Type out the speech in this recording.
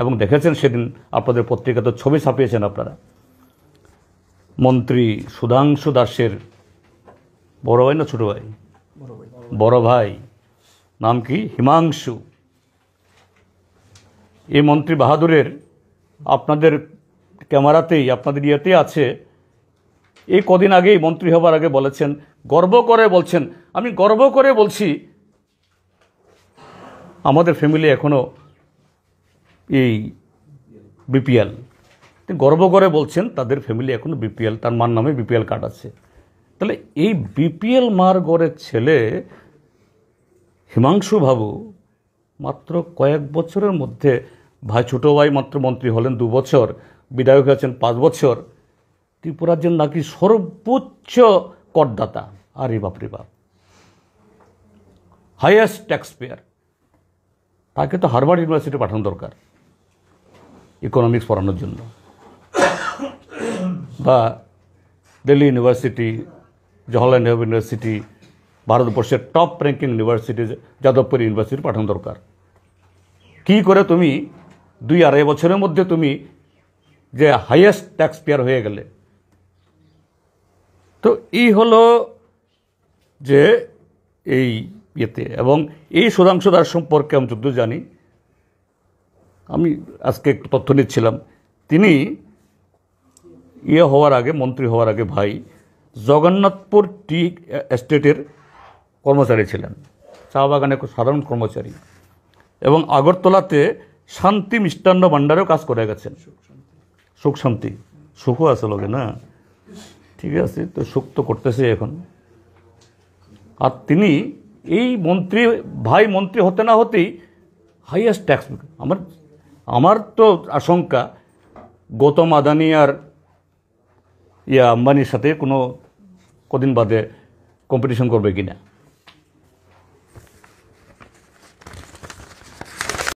এবং দেখেছেন সেদিন আপনাদের পত্রিকাতে ছবি ছাপিয়েছেন আপনারা। মন্ত্রী সুধাংশু দাসের বড় ভাই না ছোট ভাই? বড় ভাই, নাম কি? হিমাংশু। এই মন্ত্রী বাহাদুরের আপনাদের ক্যামেরাতেই, আপনাদের ইয়েতে আছে, এই কদিন আগেই মন্ত্রী হবার আগে বলেছেন, গর্ব করে বলছেন, আমি গর্ব করে বলছি আমাদের ফ্যামিলি এখনও এই বিপিএল, গর্ব করে বলছেন তাদের ফ্যামিলি এখনও বিপিএল, তার মার নামে বিপিএল কার্ড আছে। তাহলে এই বিপিএল মার গড়ের ছেলে হিমাংশু বাবু মাত্র কয়েক বছরের মধ্যে, ভাই ছোটো ভাই মাত্র মন্ত্রী হলেন 2 বছর, বিধায়ক হয়েছেন 5 বছর, ত্রিপুরা রাজ্যের নাকি সর্বোচ্চ করদাতা। আরে বাপরে বাপ, হাইয়েস্ট ট্যাক্স পেয়ার। তাকে তো হার্ভার্ড ইউনিভার্সিটি পাঠানো দরকার ইকোনমিক্স পড়ানোর জন্য, বা দিল্লি ইউনিভার্সিটি, জওহরলাল নেহরু ইউনিভার্সিটি, ভারতবর্ষের top ranking university Jadavpur university পাঠানো দরকার। কি করে তুমি 2-2.5 বছরের মধ্যে তুমি যে হাইয়েস্ট ট্যাক্স পেয়ার হয়ে গেলে? তো এই হলো যে এই ইয়েতে। এবং এই সুধাংশু দাস সম্পর্কে আমি যদ্দূর জানি, আমি আজকে একটু তথ্য নিচ্ছিলাম, তিনি হওয়ার আগে, মন্ত্রী হওয়ার আগে ভাই জগন্নাথপুর টি এস্টেটের কর্মচারী ছিলেন, চা বাগানে সাধারণ কর্মচারী, এবং আগরতলাতে শান্তি মিষ্টান্ন ভাণ্ডারেও কাজ করে গেছেন। সুখ শান্তি, সুখও আছে লোকে না, ঠিক আছে, তো সুখ তো করতেছে এখন। আর তিনি এই মন্ত্রী ভাই মন্ত্রী হতে না হতেই হাইয়েস্ট ট্যাক্স। আমার তো আশঙ্কা গৌতম আদানি আর আম্বানির সাথে কোনো কদিন বাদে কম্পিটিশন করবে কিনা।